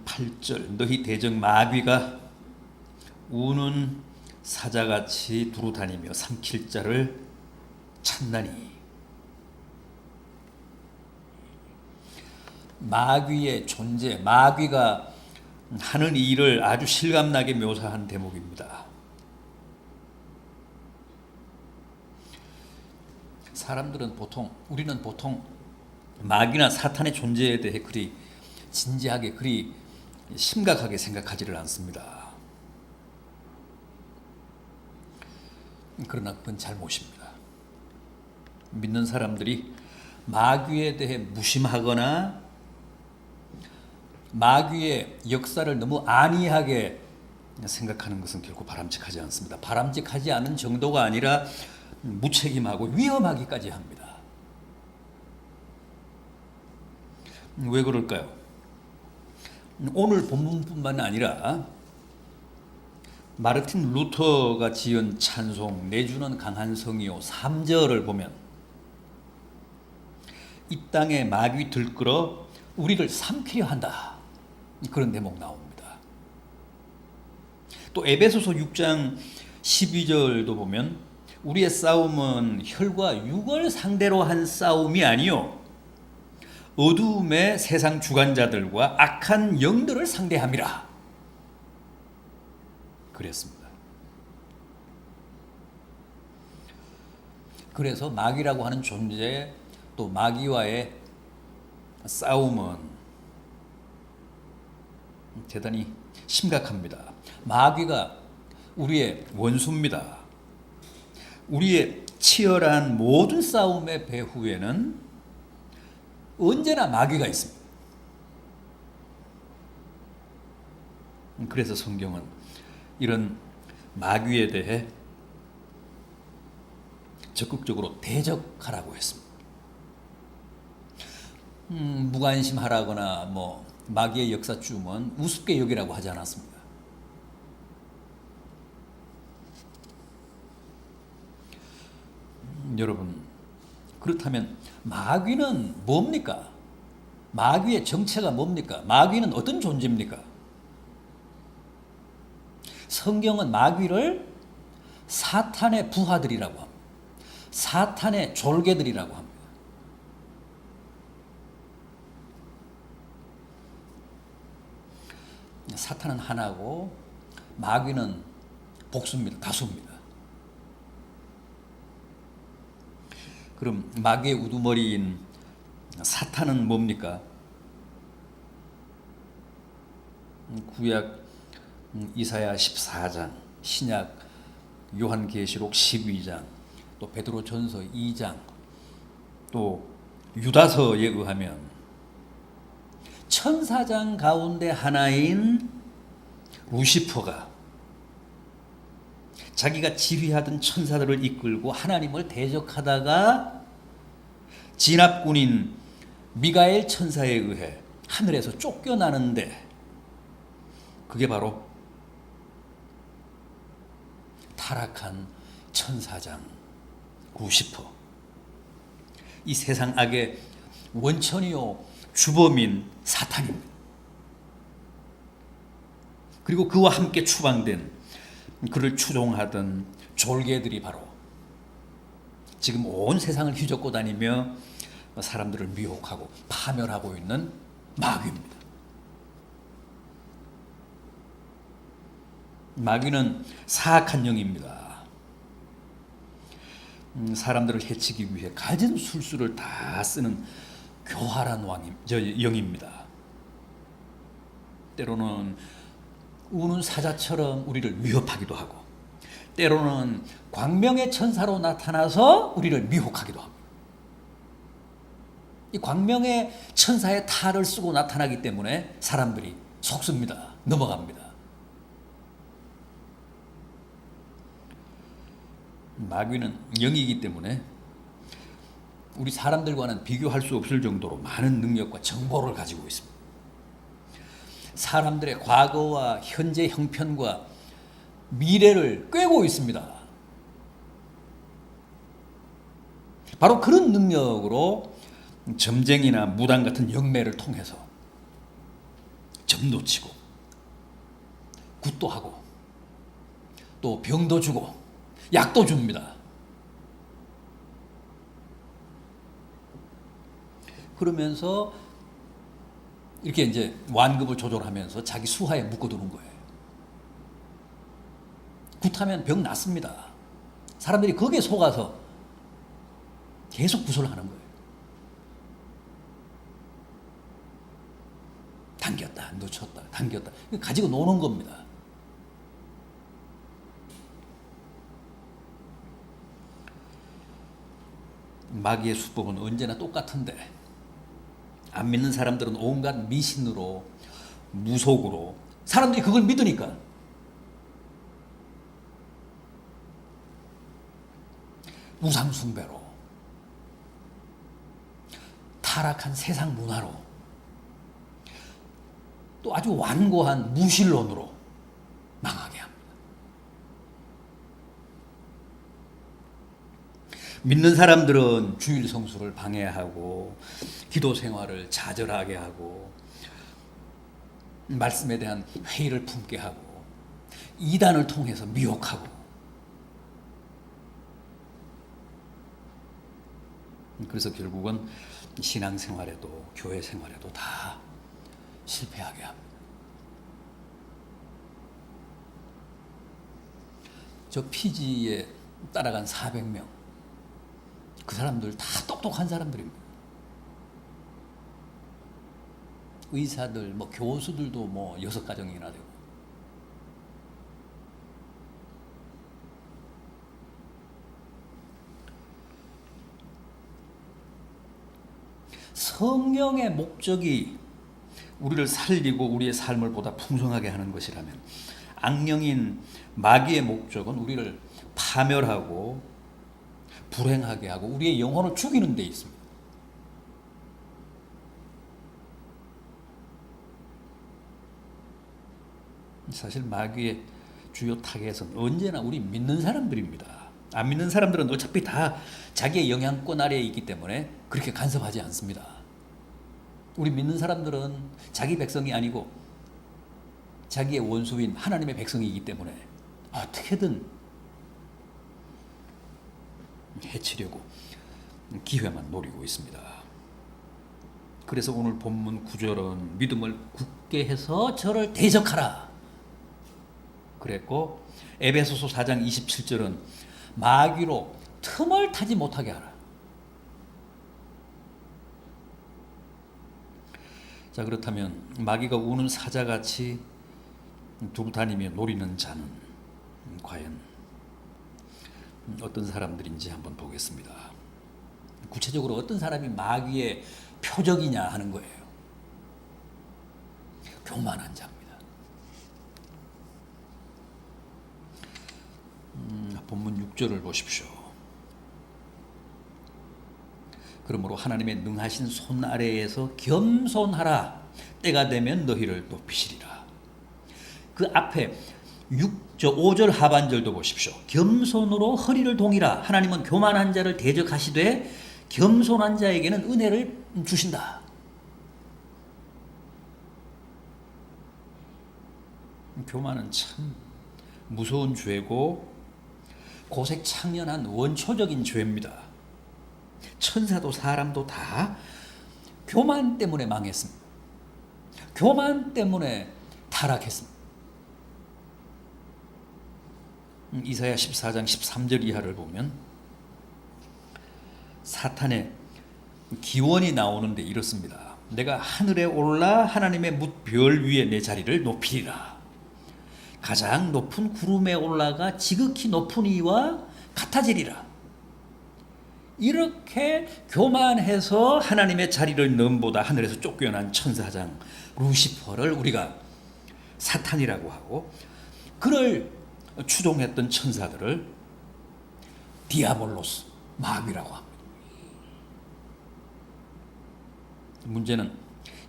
8절 너희 대적 마귀가 우는 사자같이 두루다니며 삼킬 자를 찾나니. 마귀의 존재, 마귀가 하는 일을 아주 실감나게 묘사한 대목입니다. 우리는 보통 마귀나 사탄의 존재에 대해 그리 진지하게, 그리 심각하게 생각하지를 않습니다. 그러나 그건 잘못입니다. 믿는 사람들이 마귀에 대해 무심하거나 마귀의 역사를 너무 안이하게 생각하는 것은 결코 바람직하지 않습니다. 바람직하지 않은 정도가 아니라 무책임하고 위험하기까지 합니다. 왜 그럴까요? 오늘 본문뿐만 아니라 마르틴 루터가 지은 찬송 내주는 강한 성이요 3절을 보면 이 땅에 마귀 들끓어 우리를 삼키려 한다, 그런 대목 나옵니다. 또 에베소서 6장 12절도 보면 우리의 싸움은 혈과 육을 상대로 한 싸움이 아니요 어두움의 세상 주관자들과 악한 영들을 상대함이라 그랬습니다. 그래서 마귀라고 하는 존재, 또 마귀와의 싸움은 대단히 심각합니다. 마귀가 우리의 원수입니다. 우리의 치열한 모든 싸움의 배후에는 언제나 마귀가 있습니다. 그래서 성경은 이런 마귀에 대해 적극적으로 대적하라고 했습니다. 무관심하라거나 마귀의 역사쯤은 우습게 여기라고 하지 않았습니다. 여러분, 그렇다면 마귀는 뭡니까? 마귀의 정체가 뭡니까? 마귀는 어떤 존재입니까? 성경은 마귀를 사탄의 부하들이라고 합니다. 사탄의 졸개들이라고 합니다. 사탄은 하나고 마귀는 복수입니다. 다수입니다. 그럼 마귀의 우두머리인 사탄은 뭡니까? 구약 이사야 14장, 신약 요한계시록 12장, 또 베드로전서 2장, 또 유다서에 의하면 천사장 가운데 하나인 루시퍼가 자기가 지휘하던 천사들을 이끌고 하나님을 대적하다가 진압군인 미가엘 천사에 의해 하늘에서 쫓겨나는데, 그게 바로 타락한 천사장 루시퍼, 이 세상 악의 원천이요 주범인 사탄입니다. 그리고 그와 함께 추방된, 그를 추종하던 졸개들이 바로 지금 온 세상을 휘젓고 다니며 사람들을 미혹하고 파멸하고 있는 마귀입니다. 마귀는 사악한 영입니다. 사람들을 해치기 위해 가진 술수를 다 쓰는 교활한 영입니다. 때로는 우는 사자처럼 우리를 위협하기도 하고, 때로는 광명의 천사로 나타나서 우리를 미혹하기도 합니다. 이 광명의 천사의 탈을 쓰고 나타나기 때문에 사람들이 속습니다. 넘어갑니다. 마귀는 영이기 때문에 우리 사람들과는 비교할 수 없을 정도로 많은 능력과 정보를 가지고 있습니다. 사람들의 과거와 현재 형편과 미래를 꿰고 있습니다. 바로 그런 능력으로 점쟁이나 무당 같은 영매를 통해서 점도 치고 굿도 하고 또 병도 주고 약도 줍니다. 그러면서 이렇게 이제 완급을 조절하면서 자기 수하에 묶어두는 거예요. 굿하면 병 낫습니다. 사람들이 거기에 속아서 계속 굿을 하는 거예요. 당겼다, 놓쳤다, 당겼다. 가지고 노는 겁니다. 마귀의 수법은 언제나 똑같은데 안 믿는 사람들은 온갖 미신으로 무속으로 사람들이 그걸 믿으니까 우상숭배로 타락한 세상 문화로 또 아주 완고한 무신론으로 망하게 합니다. 믿는 사람들은 주일 성수를 방해하고 기도 생활을 좌절하게 하고 말씀에 대한 회의를 품게 하고 이단을 통해서 미혹하고 그래서 결국은 신앙생활에도 교회 생활에도 다 실패하게 합니다. 저 피지에 따라간 400명 그 사람들 다 똑똑한 사람들입니다. 의사들, 뭐 교수들도 뭐 6가정이나 되고 성령의 목적이 우리를 살리고 우리의 삶을 보다 풍성하게 하는 것이라면 악령인 마귀의 목적은 우리를 파멸하고 불행하게 하고 우리의 영혼을 죽이는 데 있습니다. 사실 마귀의 주요 타겟은 언제나 우리 믿는 사람들입니다. 안 믿는 사람들은 어차피 다 자기의 영향권 아래에 있기 때문에 그렇게 간섭하지 않습니다. 우리 믿는 사람들은 자기 백성이 아니고 자기의 원수인 하나님의 백성이기 때문에 어떻게든 해치려고 기회만 노리고 있습니다. 그래서 오늘 본문 9절은 믿음을 굳게 해서 저를 대적하라 그랬고 에베소서 4장 27절은 마귀로 틈을 타지 못하게 하라. 자, 그렇다면 마귀가 우는 사자같이 두루 다니며 노리는 자는 과연 어떤 사람들인지 한번 보겠습니다. 구체적으로 어떤 사람이 마귀의 표적이냐 하는 거예요. 교만한 자입니다. 본문 6절을 보십시오. 그러므로 하나님의 능하신 손 아래에서 겸손하라. 때가 되면 너희를 높이시리라. 그 앞에 5절 하반절도 보십시오. 겸손으로 허리를 동이라. 하나님은 교만한 자를 대적하시되 겸손한 자에게는 은혜를 주신다. 교만은 참 무서운 죄고 고색창연한 원초적인 죄입니다. 천사도 사람도 다 교만 때문에 망했습니다. 교만 때문에 타락했습니다. 이사야 14장 13절 이하를 보면 사탄의 기원이 나오는데 이렇습니다. 내가 하늘에 올라 하나님의 뭇별 위에 내 자리를 높이리라. 가장 높은 구름에 올라가 지극히 높은 이와 같아지리라. 이렇게 교만해서 하나님의 자리를 넘보다 하늘에서 쫓겨난 천사장 루시퍼를 우리가 사탄이라고 하고 그를 추종했던 천사들을 디아볼로스, 마귀라고 합니다. 문제는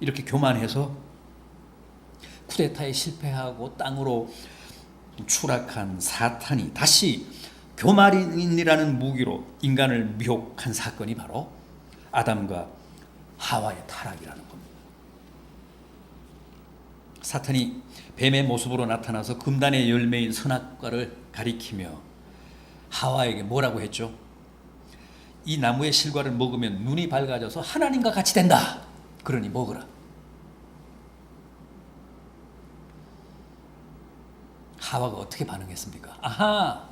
이렇게 교만해서 쿠데타에 실패하고 땅으로 추락한 사탄이 다시 교만인이라는 무기로 인간을 미혹한 사건이 바로 아담과 하와의 타락이라는 겁니다. 사탄이 뱀의 모습으로 나타나서 금단의 열매인 선악과를 가리키며 하와에게 뭐라고 했죠? 이 나무의 실과를 먹으면 눈이 밝아져서 하나님과 같이 된다. 그러니 먹으라. 하와가 어떻게 반응했습니까? 아하,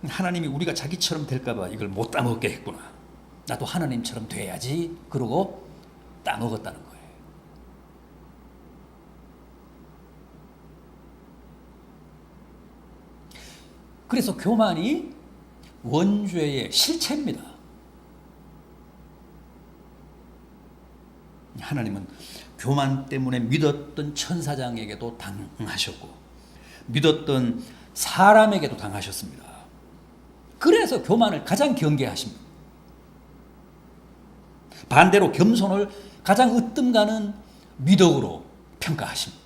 하나님이 우리가 자기처럼 될까봐 이걸 못 따먹게 했구나. 나도 하나님처럼 돼야지. 그러고 따먹었다는 거예요. 그래서 교만이 원죄의 실체입니다. 하나님은 교만 때문에 믿었던 천사장에게도 당하셨고 믿었던 사람에게도 당하셨습니다. 그래서 교만을 가장 경계하십니다. 반대로 겸손을 가장 으뜸 가는 미덕으로 평가하십니다.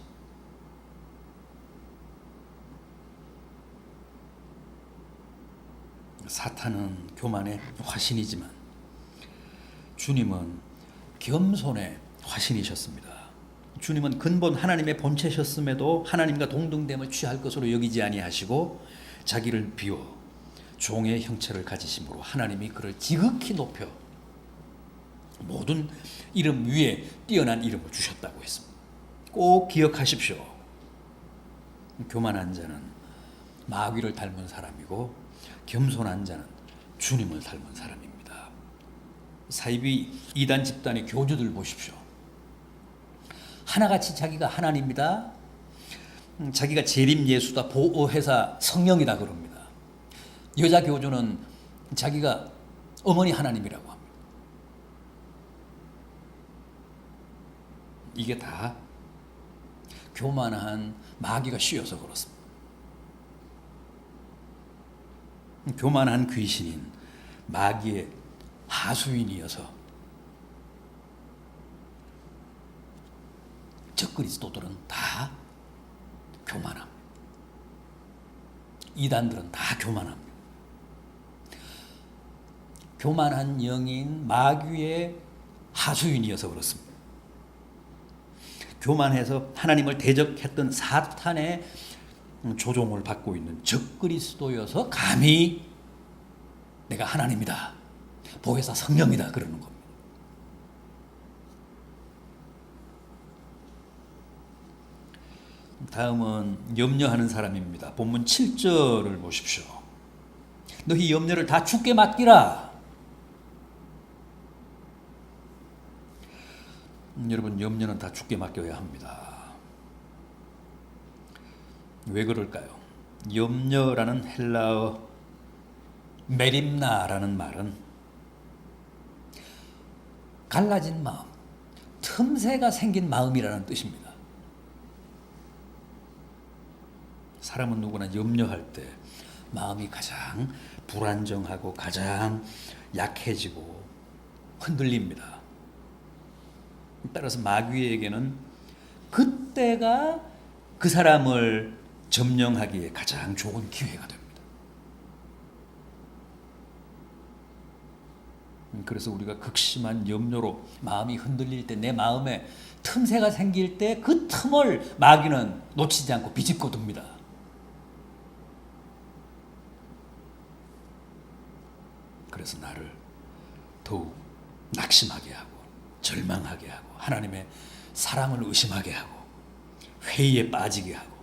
사탄은 교만의 화신이지만 주님은 겸손의 화신이셨습니다. 주님은 근본 하나님의 본체셨음에도 하나님과 동등됨을 취할 것으로 여기지 아니하시고 자기를 비워 종의 형체를 가지심으로 하나님이 그를 지극히 높여 모든 이름 위에 뛰어난 이름을 주셨다고 했습니다. 꼭 기억하십시오. 교만한 자는 마귀를 닮은 사람이고 겸손한 자는 주님을 닮은 사람입니다. 사이비 이단 집단의 교주들 보십시오. 하나같이 자기가 하나님이다, 자기가 재림 예수다, 보호회사 성령이다 그럽니다. 여자 교주는 자기가 어머니 하나님이라고 합니다. 이게 다 교만한 마귀가 씌워서 그렇습니다. 교만한 귀신인 마귀의 하수인이어서 적그리스도들은 다 교만합니다. 이단들은 다 교만합니다. 교만한 영인 마귀의 하수인이어서 그렇습니다. 교만해서 하나님을 대적했던 사탄의 조종을 받고 있는 적그리스도여서 감히 내가 하나님이다, 보혜사 성령이다 그러는 겁니다. 다음은 염려하는 사람입니다. 본문 7절을 보십시오. 너희 염려를 다 주께 맡기라. 여러분, 염려는 다 주께 맡겨야 합니다. 왜 그럴까요? 염려라는 헬라어 메림나라는 말은 갈라진 마음, 틈새가 생긴 마음이라는 뜻입니다. 사람은 누구나 염려할 때 마음이 가장 불안정하고 가장 약해지고 흔들립니다. 따라서 마귀에게는 그때가 그 사람을 점령하기에 가장 좋은 기회가 됩니다. 그래서 우리가 극심한 염려로 마음이 흔들릴 때, 내 마음에 틈새가 생길 때 그 틈을 마귀는 놓치지 않고 비집고 둡니다. 그래서 나를 더욱 낙심하게 하고 절망하게 하고 하나님의 사랑을 의심하게 하고 회의에 빠지게 하고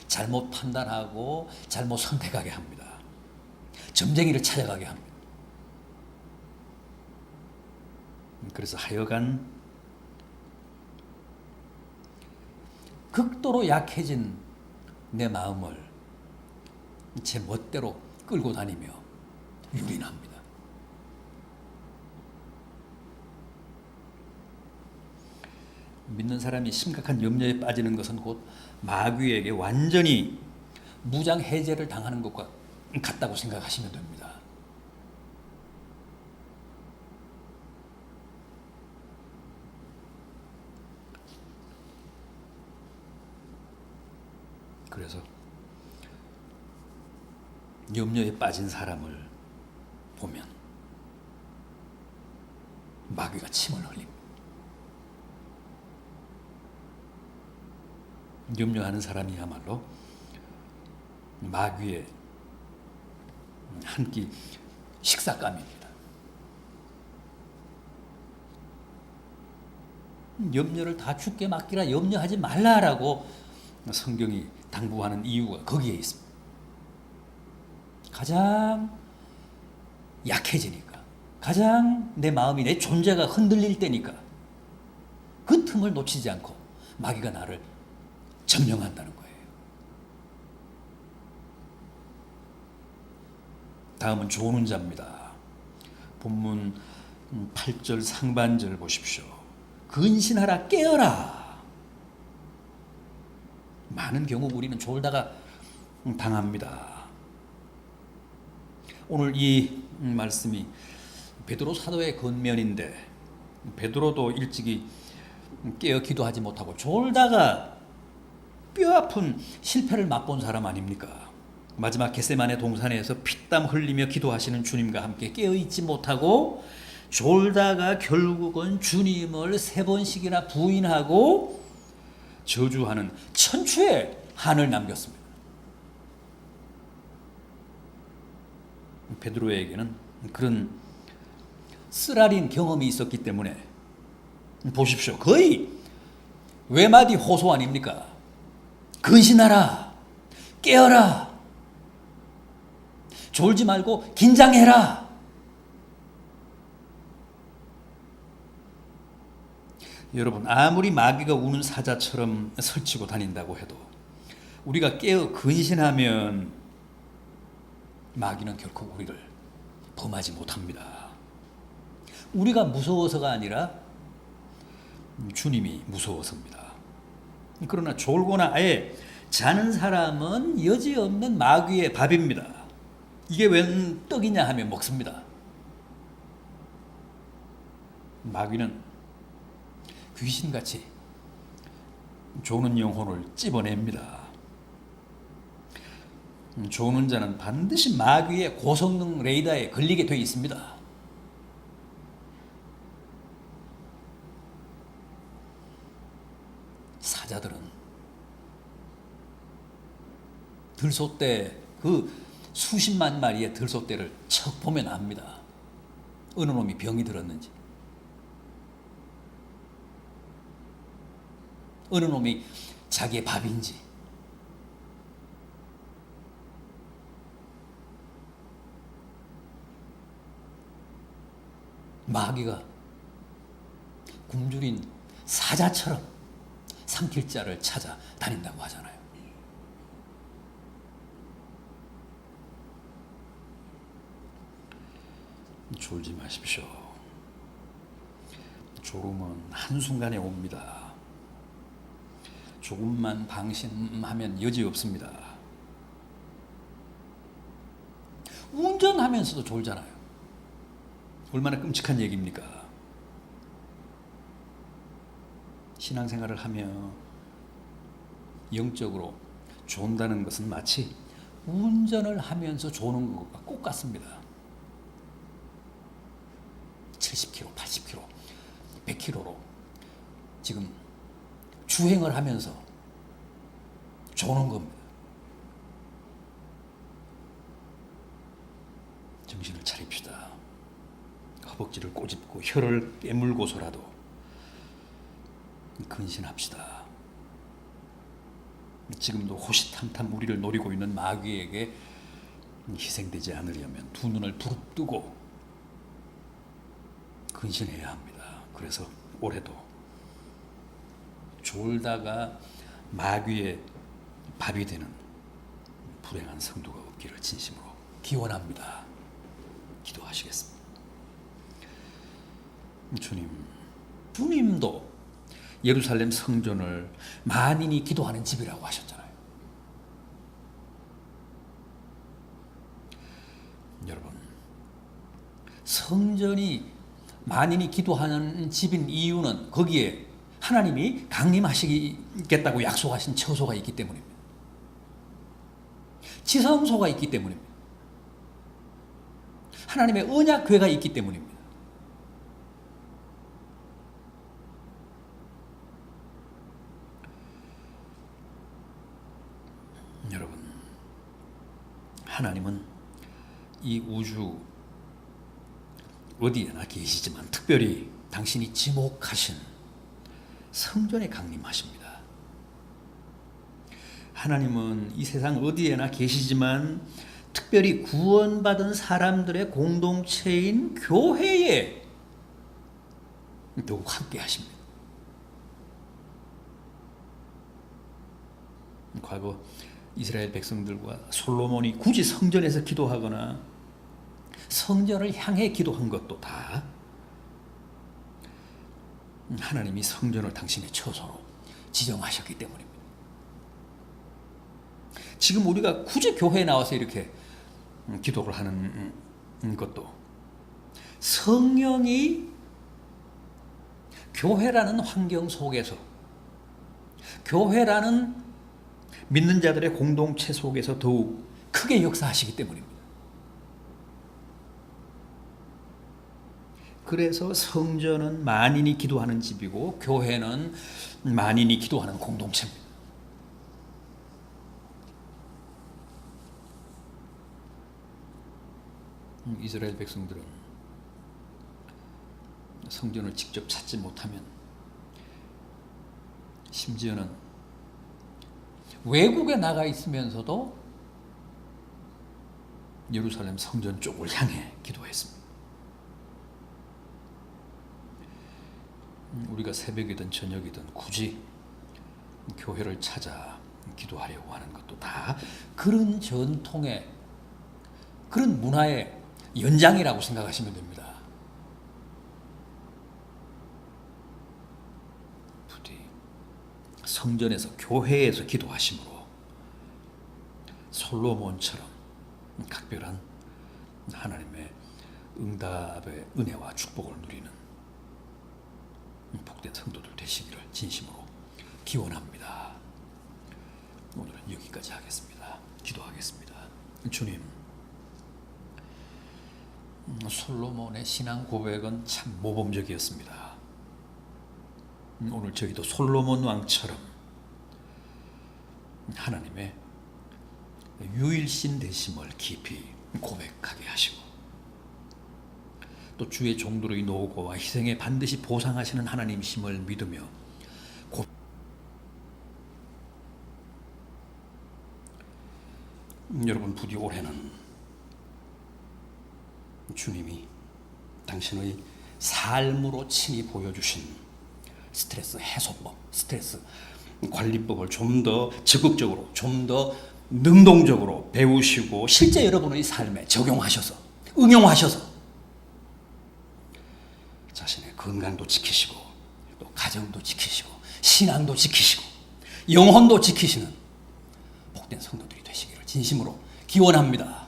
잘못 판단하고 잘못 선택하게 합니다. 점쟁이를 찾아가게 합니다. 그래서 하여간 극도로 약해진 내 마음을 제 멋대로 끌고 다니며 유린합니다. 믿는 사람이 심각한 염려에 빠지는 것은 곧 마귀에게 완전히 무장 해제를 당하는 것과 같다고 생각하시면 됩니다. 그래서 염려에 빠진 사람을 보면 마귀가 침을 흘립니다. 염려하는 사람이야말로 마귀의 한 끼 식사감입니다. 염려를 다 주께 맡기라, 염려하지 말라라고 성경이 당부하는 이유가 거기에 있습니다. 가장 약해지니까, 가장 내 마음이, 내 존재가 흔들릴 때니까 그 틈을 놓치지 않고 마귀가 나를 점령한다는 거예요. 다음은 조는 자입니다. 본문 8절 상반절 보십시오. 근신하라, 깨어라. 많은 경우 우리는 졸다가 당합니다. 오늘 이 말씀이 베드로 사도의 권면인데, 베드로도 일찍이 깨어 기도하지 못하고 졸다가 뼈아픈 실패를 맛본 사람 아닙니까? 마지막 겟세마네 동산에서 피땀 흘리며 기도하시는 주님과 함께 깨어있지 못하고 졸다가 결국은 주님을 3번씩이나 부인하고 저주하는 천추의 한을 남겼습니다. 베드로에게는 그런 쓰라린 경험이 있었기 때문에 보십시오. 거의 외마디 호소 아닙니까? 근신하라, 깨어라, 졸지 말고 긴장해라. 여러분, 아무리 마귀가 우는 사자처럼 설치고 다닌다고 해도 우리가 깨어 근신하면 마귀는 결코 우리를 범하지 못합니다. 우리가 무서워서가 아니라 주님이 무서워서입니다. 그러나 졸거나 아예 자는 사람은 여지없는 마귀의 밥입니다. 이게 웬 떡이냐 하면 먹습니다. 마귀는 귀신같이 조는 영혼을 찝어냅니다. 조는 자는 반드시 마귀의 고성능 레이더에 걸리게 되어 있습니다. 사자들은 들소떼, 그 수십만 마리의 들소떼를 척 보면 압니다. 어느 놈이 병이 들었는지, 어느 놈이 자기의 밥인지. 마귀가 굶주린 사자처럼 삼킬 자를 찾아 다닌다고 하잖아요. 졸지 마십시오. 졸음은 한순간에 옵니다. 조금만 방심하면 여지없습니다. 운전하면서도 졸잖아요. 얼마나 끔찍한 얘기입니까? 신앙생활을 하며 영적으로 존다는 것은 마치 운전을 하면서 조는 것과 꼭 같습니다. 70km, 80km, 100km로 지금 주행을 하면서 조는 겁니다. 정신을 차립시다. 허벅지를 꼬집고 혀를 깨물고서라도 근신합시다. 지금도 호시탐탐 우리를 노리고 있는 마귀에게 희생되지 않으려면 두 눈을 부릅뜨고 근신해야 합니다. 그래서 올해도 졸다가 마귀의 밥이 되는 불행한 성도가 없기를 진심으로 기원합니다. 기도하시겠습니다. 주님도 예루살렘 성전을 만인이 기도하는 집이라고 하셨잖아요. 여러분, 성전이 만인이 기도하는 집인 이유는 거기에 하나님이 강림하시겠다고 약속하신 처소가 있기 때문입니다. 지성소가 있기 때문입니다. 하나님의 언약궤가 있기 때문입니다. 하나님은 이 우주 어디에나 계시지만 특별히 당신이 지목하신 성전에 강림하십니다. 하나님은 이 세상 어디에나 계시지만 특별히 구원받은 사람들의 공동체인 교회에 더욱 함께 하십니다. 과거 이스라엘 백성들과 솔로몬이 굳이 성전에서 기도하거나 성전을 향해 기도한 것도 다 하나님이 성전을 당신의 처소로 지정하셨기 때문입니다. 지금 우리가 굳이 교회에 나와서 이렇게 기도를 하는 것도 성령이 교회라는 환경 속에서, 교회라는 믿는 자들의 공동체 속에서 더욱 크게 역사하시기 때문입니다. 그래서 성전은 만인이 기도하는 집이고 교회는 만인이 기도하는 공동체입니다. 이스라엘 백성들은 성전을 직접 찾지 못하면 심지어는 외국에 나가 있으면서도 예루살렘 성전 쪽을 향해 기도했습니다. 우리가 새벽이든 저녁이든 굳이 교회를 찾아 기도하려고 하는 것도 다 그런 전통의, 그런 문화의 연장이라고 생각하시면 됩니다. 부디 성전에서, 교회에서 기도하심으로 솔로몬처럼 각별한 하나님의 응답의 은혜와 축복을 누리는 복된 성도들 되시기를 진심으로 기원합니다. 오늘은 여기까지 하겠습니다. 기도하겠습니다. 주님, 솔로몬의 신앙 고백은 참 모범적이었습니다. 오늘 저희도 솔로몬 왕처럼 하나님의 유일신 되심을 깊이 고백하게 하시고, 또 주의 종들의 노고와 희생에 반드시 보상하시는 하나님이심을 믿으며 여러분, 부디 올해는 주님이 당신의 삶으로 친히 보여주신 스트레스 해소법, 스트레스 관리법을 좀 더 적극적으로, 좀 더 능동적으로 배우시고 실제 여러분의 삶에 적용하셔서, 응용하셔서 자신의 건강도 지키시고 또 가정도 지키시고 신앙도 지키시고 영혼도 지키시는 복된 성도들이 되시기를 진심으로 기원합니다.